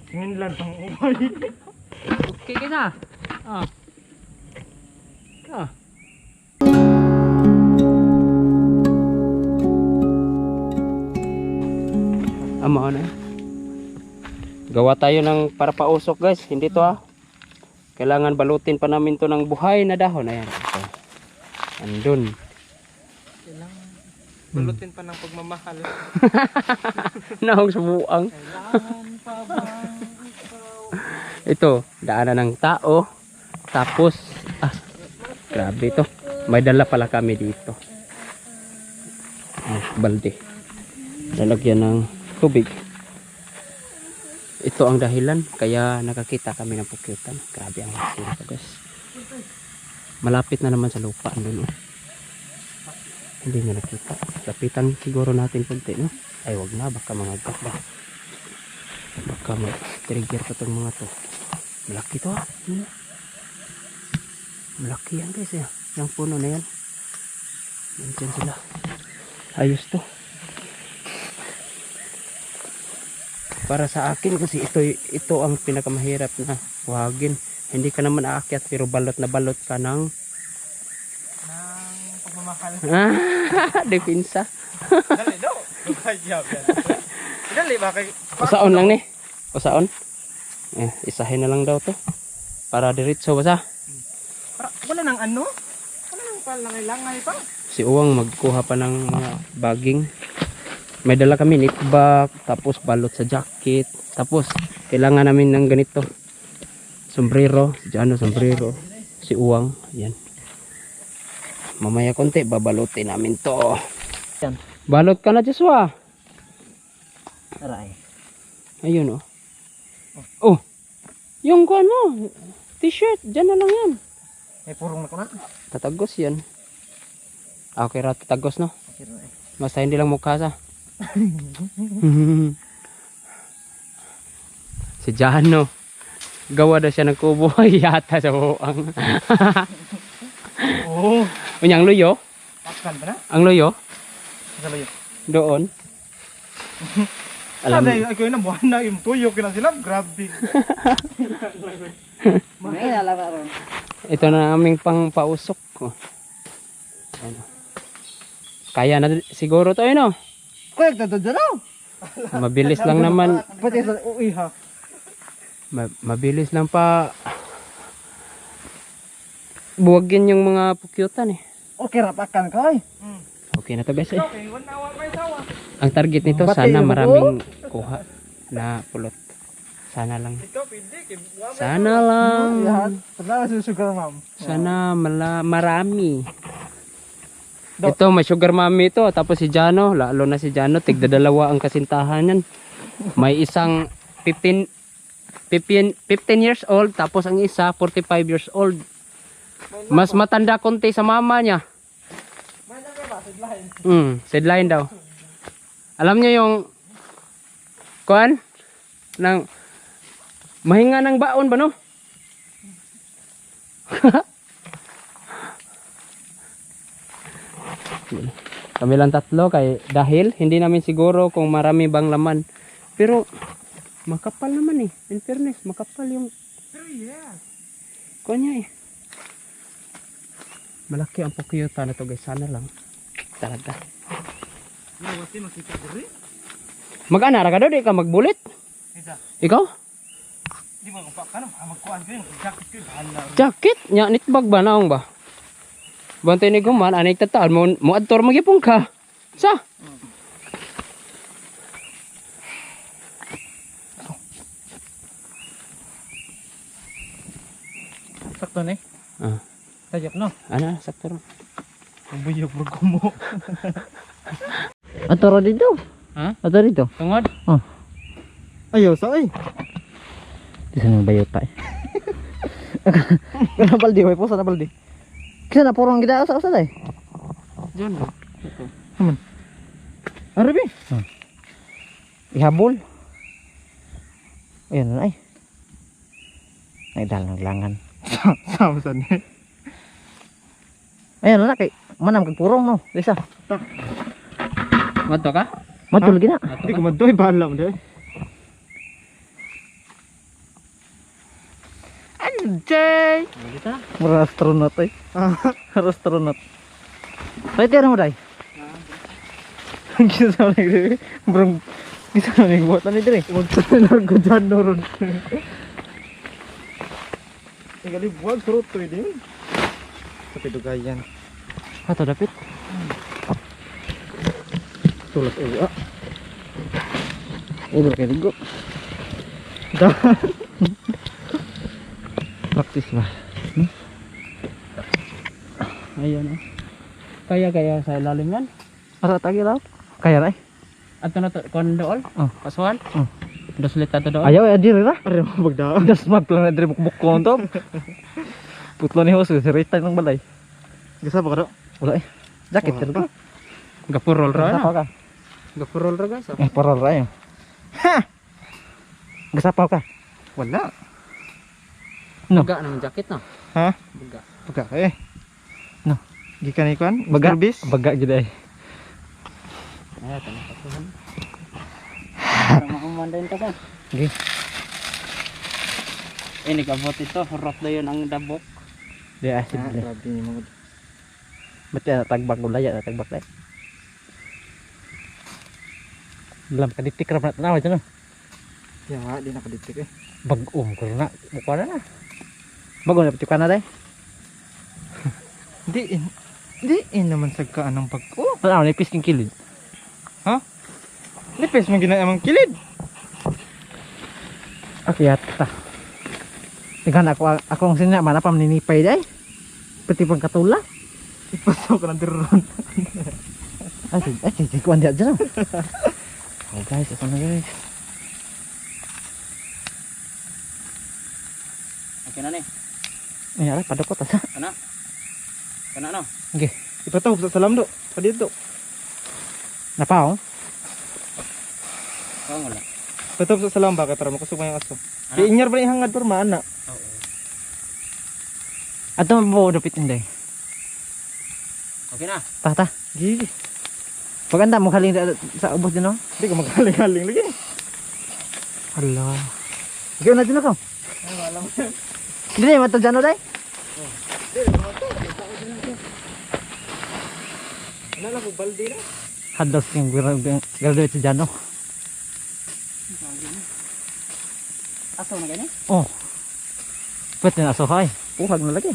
Nginlan pang ubay. Okay ka na. Ah. Ah. Amo na. Gawa tayo ng para pausok guys. Hindi to Kailangan balutin pa namin to ng buhay na dahon. Ayan. Ito. Andun. Kailangan balutin pa ng pagmamahal. Nahong subuang. Kailangan pa ba ikaw? Ito, daanan ng tao. Tapos, grabe to. May dala pala kami dito. Balde. Lalagyan ng tubig. Ito ang dahilan kaya nakakita kami ng pukyutan. Grabe ang laki nito guys. Malapit na naman sa lupa andun. Hindi nyo nakita. Lapitan siguro natin konti, no? Ay wag na, baka mga ba. Baka mag-trigger pa itong mga to. Malaki to Malaki yan guys Yung puno na yan. Nandiyan sila. Ayos to. Para sa akin kasi ito ang pinakamahirap na buhagin. Hindi ka naman aakyat pero balot na balot ka ng Pagmamahal. Depensa. Dali daw. Kaya yan. Dali ba kay Usaon lang ni. Usaon. Isahin na lang daw to. Para diretso basa. Wala nang ano? Wala nang palangay-langay pa. Si Uwang magkuha pa ng mga baging. May dala kami knitbag, tapos balot sa jacket, tapos kailangan namin ng ganito. Sombrero, si Jano sombrero, si Uwang, yan. Mamaya konti babalutin namin to. Yan. Balot ka na Joshua. Aray. Ayun Oh, yung kuan mo, t-shirt, dyan na lang yan. May purong na ko na. Tatagos yan. Okay ra tatagos no. Okay ra Basta hindi lang mukha sa. Si Jano gawa na siya ng kubo yata sa buang. Oo. Unyang luyo? Takkan ba na? Ang luyo? Sa layo. Doon. Alam Sabi, ako na buwan na yung tuyo kina sila. Grabe. May nalaman ron. Ito na aming pang pausok ko. Ano. Kaya na siguro to no. Kuya, dadadalaw. Mabilis lang naman. Pati sa uwi ha. Mabilis lang pa buwagin yung mga pukyutan Okay, rapakan ka eh. Okay na to guys Okay, wala may sawa. Ang target nito sana maraming kuha na pulot. Sana lang. Ito, pindi. Sana lang. Pagkala susugar ma'am. Sana marami. Ito may sugar mommy ito. Tapos si Jano, lalo na si Jano, tigdadalawa ang kasintahan yan. May isang 15 years old, tapos ang isa 45 years old. Mas matanda konti sa mama niya. Sidline daw. Alam niyo yung kuan ng mahinga ng baon ba no? Kami lang tatlo dahil hindi namin siguro kung marami bang laman. Pero makapal naman in fairness, makapal yung kuan niya Malaki ang pukyuta na to guys, sana lang. Talaga. Mag-ana ra ka daw, di ka magbulit? Ikaw? Di ba ka na? Magkuhan ko yun. Jacket ko yun. Jacket? Nya, nitbag ba naong ba? Bantay ni Guman, anay tataan mo adtor magipong ka. Sa? Sakto na Tajak no? Ano, sakto ron. Buyog mo. Atoro dito. Ha? Atoro dito. Tungod? Ayaw sa ay. Di sana bayota eh. Kana baldi, way po sana baldi. Kisa na purong gida sa usa day. Diyan. Arabi. Ihabol. Ayun na ay. Ay dal naglangan. Sama sa ni. Ayun na kay manam kag purong no. Lisa. Mato ka? Matul gina. Di ko madoy bahala mo dai. Anjay. Dito na. Murang astronaut ay. Astronaut. Pwede tira mo day. Gisa sa mga dire. Murang gisa na ning buhat ni dire. Magtanan ko dyan noron. Tinggali buwag surot to din. Sa pidugayan. Ato dapit. Tulad uwa. Ulo kay ligo. Praktis ba? Ayun oh. Kaya sa ilalim yan. Ara tagi raw. Kaya ray. Ato na to kondool. Oh. Kasuhan. Oh. Dos lita to doon. Ayaw ay diri ra. Are mo bagdaan. Das magplan na diri bukbuk ko to. Putlo ni host si Rita ng balay. Gasa ba ka do? Wala eh. Jacket Wala. pero ba? Gapurol ra Gasapaw na. ka. Gapurol ra guys. Eh paral ra yun. Ha. Gasapaw ka. Wala. No. Baga ng jacket no. Ha? Baga. Pagka eh. No. Gikan ikuan? Baga. Bis. Baga gid ay. Ay tanong ka tuhan. Para makumandain ka sa. Gi. Ini kabot ito, rot na yun ang dabok. Di acid le. Grabe ni mga. Bati na tagbag gulay na tagbag lay. Lam ka ditik ra na tanaw dyan. Yan nga, di nakaditik eh. Bagom ko na. Mukha na na. Bagom na pati ka na day. Di naman sagkaan ng pagko. Ano ni pisking kilid. Nipis man ginamang kilid. Akyat ta. Tingnan ako ang sinya mana pa maninipay day. Pati pang katula. Ipasok ka na diron. Ay, kuan dia dyan. Oh guys, ako na guys. Okay na ni. Ay, ara padakot asa. Kana? Kana no? Okay. Ipatawag sa salam do. Pa dito. Napaw. Oo wala. Patawag sa salam bakit para makusog mo yung aso. Ano? Di inyar ba yung hangad por maana? Oo. Ato mo dapit inday. Okay na. Ta. Gigi. Paganda mo haling sa ubos din no. Di ko magaling-galing lagi. Hala. Ikaw na din ako. Ay, wala mo. Dili man to dyan no day. Ano lang po balde na? Hados yung graduate si Jano. Aso na gani? Oh. Pwede na asohay. Uhag na lagi.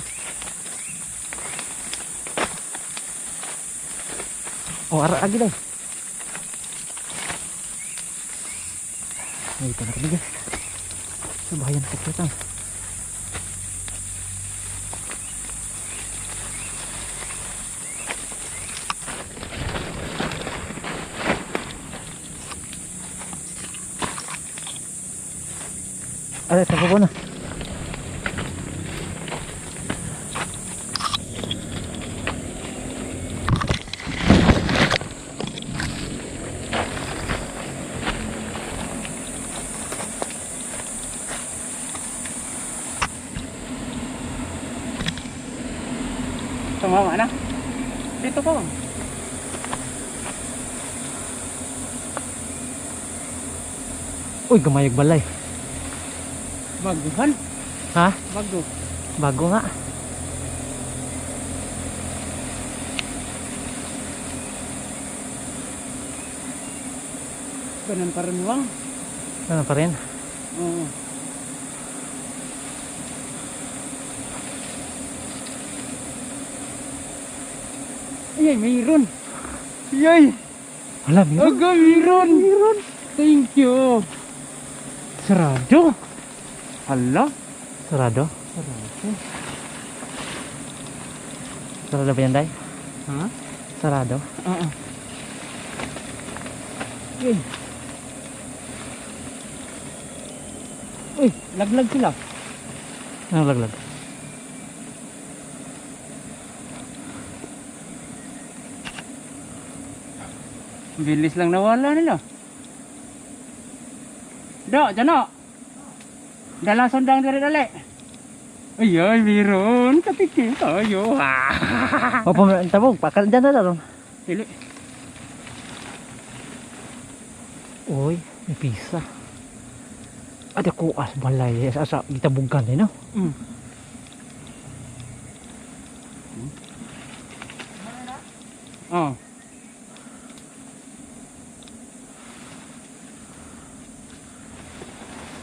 Oh, ara agi day. Ay, ito na kami guys. Sabayan na kita. Ay, tapo na. Tumama na. Dito ko. Uy, gamayag balay. Baguhan. Ha? Bago. Bago nga. Ganun pa rin lang. Ano pa rin? Oo. Ay, mayroon. Yay! Wala, meron. Aga, mayroon. Mayroon. Thank you. Sarado. Hala. Sarado. Sarado ba yan, Day? Ha? Sarado. Oo. Yay. Uy, laglag sila. Ano laglag? Bilis lang nawala nila. Dyan o. Dalang sundang dali. Ay, meron. Kapikin tayo. O, tabog. Pakal dyan na lang. Dili. Uy, may pisa. Ada kuas balay sa gitabugan eh no. Oh.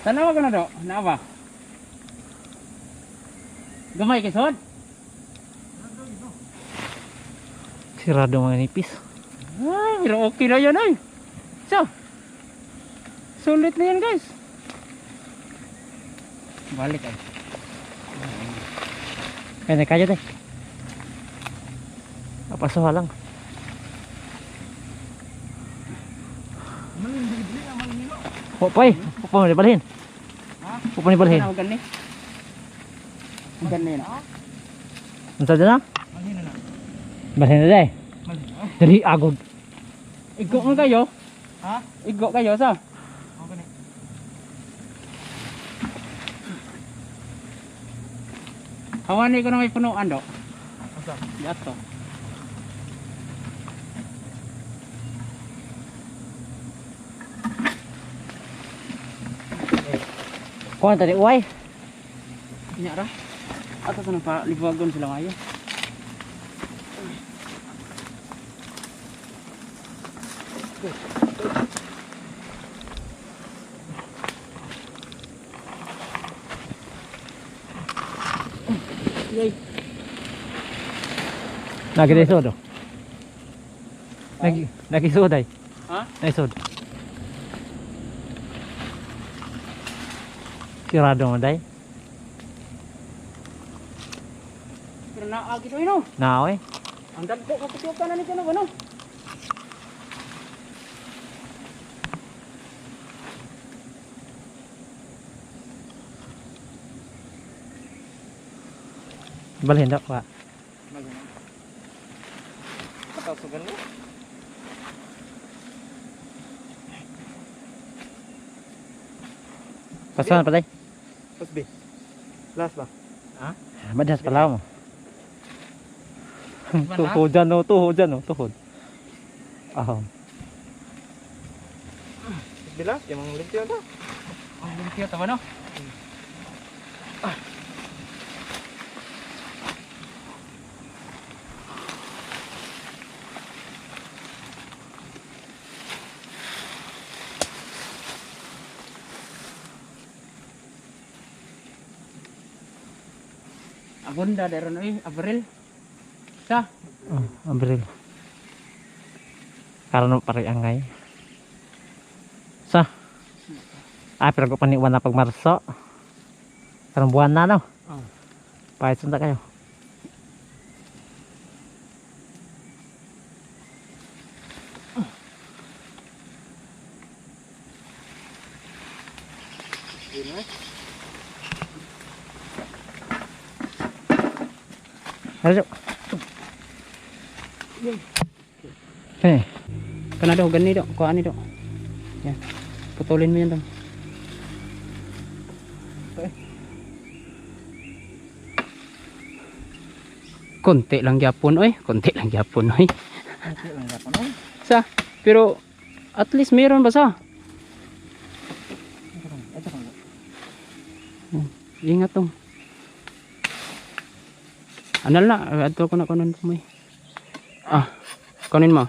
Tanawa ka na do, nawa. Gamay kay sod. Sirado mga nipis. Ay, pero okay na yan ay. So, sulit na yan guys. Balik ay. Kaya kayo deh. Apa salah lang. Popay, popay ni balhin. Popay ni balhin. Ano gani? Gani na. Unsa dyan na? Balhin na deh. Dali agod. Igo nga kayo. Ha? Igo kayo sa. Okay na. Hawani ko na may punuan do. Asa? Yato. Kuan tadi uway. Nya ra. Ato sa pa libuagon sila ngayon. Yay. Lagi deh sod. Lagi sod ay. Ha? Ay sod. Sirado mo day. Pero naagi to ino. Na oy. Ang dagko kapityo ka na nito no ano? Balhin dak Pak. Atau sugan mo? Pasan pa day. Pas B. Last ba? Madas pala mo. Tuhod dyan no, tuhod dyan no, tuhod. Ahom. Bilas, yung mga limpyo na. Ang limpyo to no? Agunda daron oy, Abril. Sa. Ambil. Karena pare angay. Sa. Pero ko paniwan na pag Marso. Karang buwan na no. Oh. Pahit sunta kayo. Ayo. Eh, Kana daw gani do, kuha ni do. Yan. Putulin mo yan dong. Konti lang gyapon oy, konti lang gyapon oy. Sa, pero at least meron ba sa? Ingat tong. Anal na, adto ko na kunon mo. Kunin mo.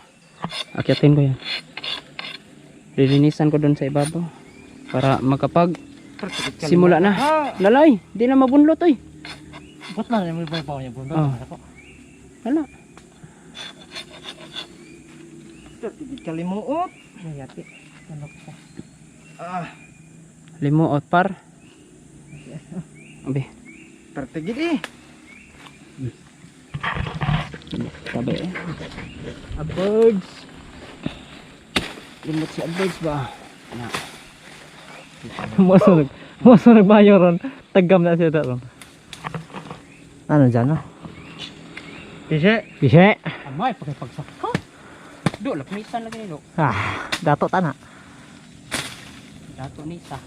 Akyatin ko yan. Lilinisan ko doon sa ibabaw para makapag simula na. Lalay, di na mabunlot oy. ba't na may babaw niya bunda? Wala. Kalimuot. Mayati. Ano pa? Limuot par. Abi, Pertigid eh. sabi eh. Birds. Limot si birds ba? Na. Mosunog mayo ron. Tagam na siya ron. Ano dyan no? Pishe. Pishe. Amay, pakipagsak ka. Do, lapmisan lagi ni do. Dato tana. Dato ni sa.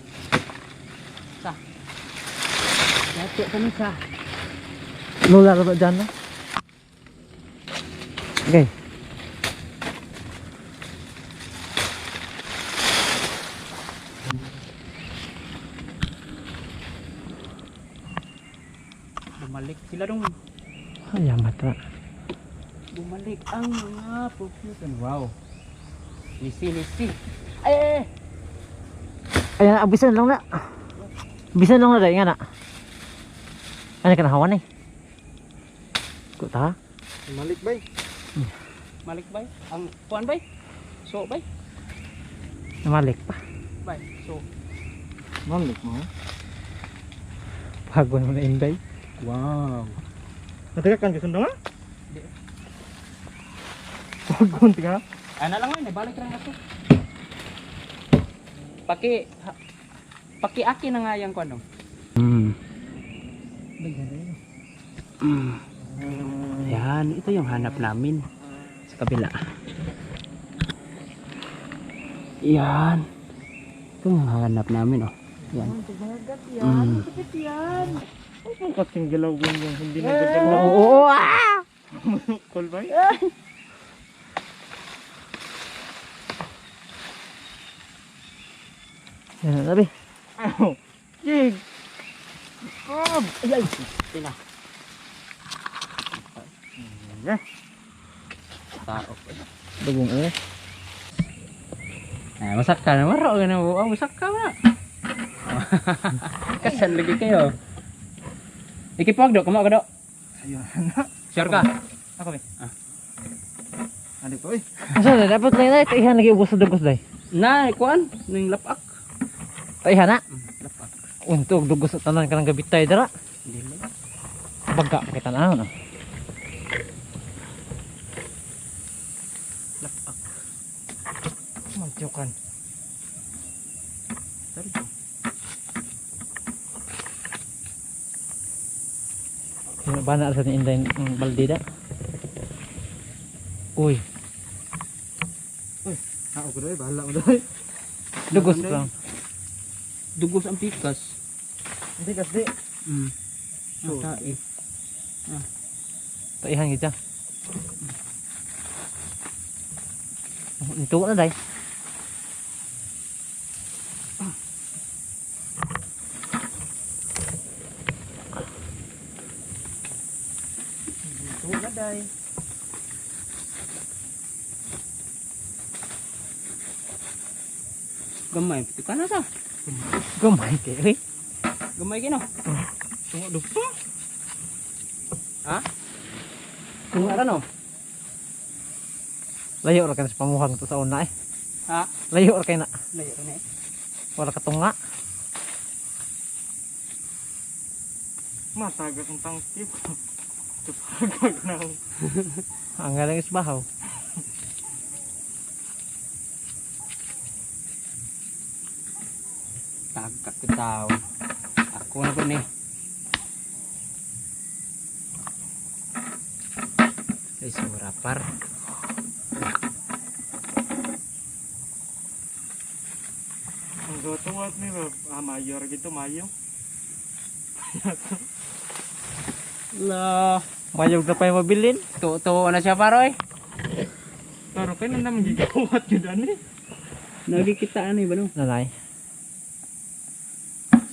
Dato ka ni sa. Lula ron dyan no? Okay. Bumalik sila dong. Ay, mata. Bumalik ang mga pukyutan. Wow. Nisi. Ay! Ayan, abisan lang na. Bisan lang na dahil nga na. Ano ka nahawan eh? Kuta? Malik bay. Malik bay. Ang kuan bay. So bay. Namalik pa. Bay. So. Malik mo. Bago naman na inday. Wow. Natagakan ka sundang ha? Di. Pagod ka. Ana lang man, balik lang ako. Paki aki na nga yang kuan dong. Yan, ito yung hanap namin sa kabila. Yan. Ito yung hanap namin, oh. Yan. Ang kasing galawin yung hindi nagagalaw. Oo! Cool bay. Yan na sabi. Ow. Jig. Ay, tina. Tao. Dugong eh. Masak ka na, maro ka na. Masak ka na. Kasan lagi kayo. Ikipag do, kumaga do. Ayun. Sure ka? Ako be. Adik ko eh. Asa na dapat lang na taihan lagi ubos sa dugos day. Na, kuan, ning lapak. Taihan na. Lapak. Untog dugos sa tanan kanang gabitay dara. Dili. Baga kita na no. Lapak. Magjokan. Sorry. Sino ba na sa inday ng baldida? Uy, Ako ko doy, bahala mo doy. dugos lang. Dugos ang pikas. Hindi kasi. So, Taihan kita. Ito na day. Ito na day. gamay. Piti ka na sa. Gamay kay. Gamay kino. Tungo dupa. Ha? Kung ano? Layo ra kan sa pamuhang to sa una eh. Ha? Layo ra kay na. Layo na eh. Wala ka tunga. Mataga kong tangkip. Tupagag na. Ang galing is bahaw. Tagak ke tao. Ako na ko ni. Ay surapar. Ang gatuwat ni mayor gitu mayo. Lah, Mayog na pa yung mabilin. tuwa na siya paroy. Pero kay nanda magigawat yun ani. Nagkikitaan ni bano. Nanay.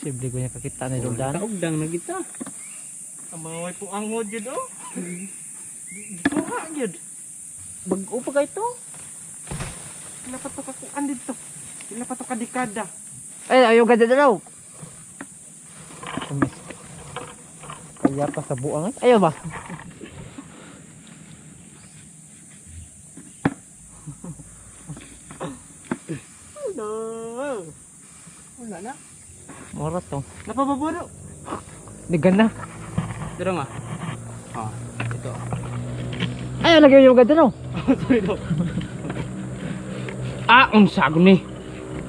Sible ko niya kakita ni Roldan. Kaugdang na kita. Amaway po angod yun oh. Gituha yun. Bago pa kay to. Sila pa to kakuan dito. Sila pa to kadikada. Ay, ayaw ganda na daw. Kaya pa sa buang eh. Ayaw ba? Hello. Wala na. Mura to. Napababuro. Digan na. Dito nga. Ah, ito. Ayaw lagi yung ganda no. Sorry daw. Ah, unsag ni.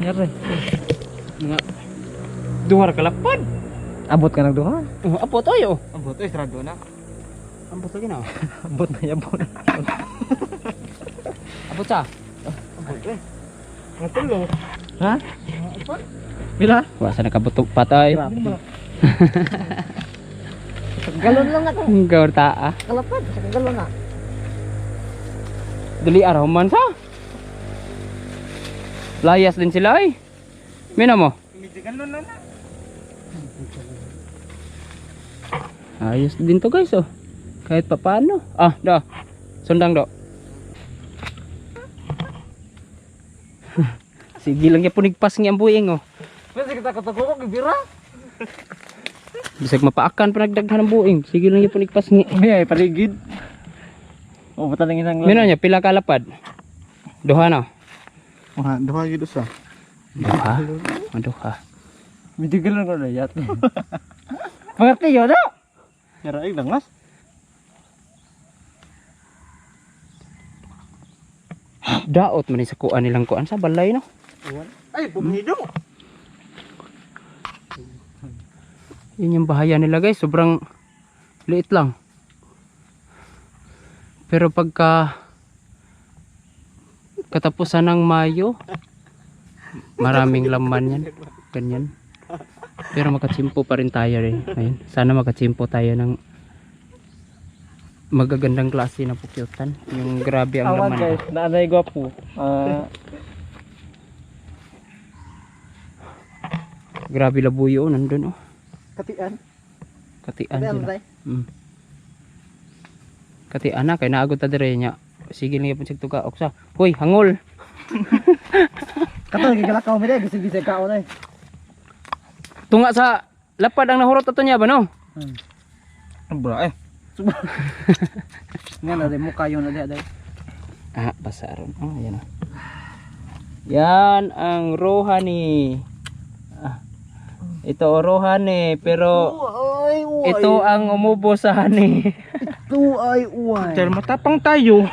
Nyari. Nga duhar kalapad. Abot ka nagduha. Oh, apo toyo. Ang boto estrado na. Ambot lagi na. Abot na yabon. Abot sa. Ang boto eh. Ang tulo. Ha? Bila? Wa sa nakabutok patay. Galon lang ako. Gawar taa. Kalapad. Galon na. Dali araw man sa. Layas din sila eh. Mina mo. Midigan nun na. Ayos din to guys oh. Kahit pa paano. Ah, da. Sundang do. Sige lang ya punigpas ng ambuing oh. Kasi kita katagurok ibira. Bisag mapaakan pa nagdaghan ng buing. Sige lang ya punigpas ni. May paligid. O bata nang inang Mino nya pila ka lapad? Duha na. Duha gid sa. Duha. Duha. Mitigil lang ko na yat. Pangatlo yun na. Yaraig dangas. Daot man ni sa kuan nilang kuan sa balay no. Ay, bumido. Yun yung bahaya nila guys, sobrang liit lang. Pero pagka katapusan ng Mayo, maraming laman yan. Ganyan. Pero makatsimpo pa rin tayo rin. Ayun. Sana makatsimpo tayo ng magagandang klase na pukyutan. Yung grabe ang Awan laman. guys, naanay gwapo. Grabe labuyo, nandun oh. Katian. Katian sila. Katian na, kay naagod ta dire nya. Sige lang yapon sig tuga oksa. Hoy, hangol. Kato gigalakaw mi dai, gisig-gisig kao dai. Tunga sa lapad ang nahurot ato niya ba no? Bra eh. Nga na dai mukha yun na dai. Ah, basaron. Oh, ayan oh. Yan ang rohani. Ito rohani pero ito ang umubo sa hani. Ito ay uway. Dahil matapang tayo.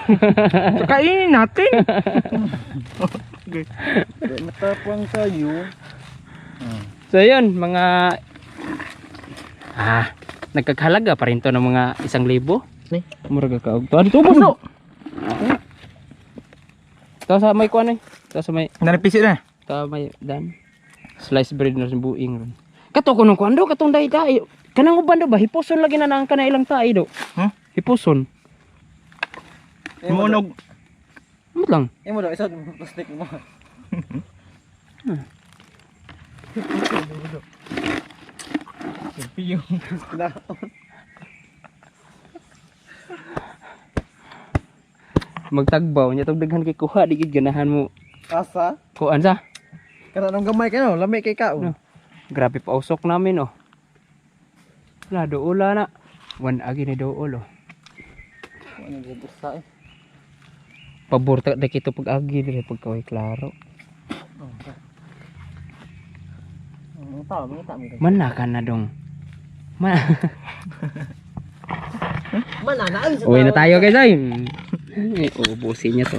Kainin natin. Okay. Matapang tayo. So yun, mga nagkakahalaga pa rin to ng mga 1,000. Ni? Muraga ka og tuan tubos no. Ito sa may kuan eh. Ito sa may Naripisit na. may dan. Slice bread na sa buing ron. Kato ko nung kuan do katong dai-dai. Kanang uban do ba hipuson lagi na nang kana ilang tae do. Huh? Hipuson. Munog. Amot lang. Imo daw isa plastic mo. Piyong. Magtagbaw nya tog daghan kay kuha di gid ganahan mo. Asa? Kuan sa? Kana nang gamay ka no, lami kay kao. No. Grabe pa usok namin oh. Wala doula na. Wan agi ni dool oh. Ano gibusa eh. Pabor ta kito pag agi dire pag kaway klaro. Tao mo ta mi. Mana ka na dong. Mananaan sa Uwi na tayo guys ay. Ubusin niya to.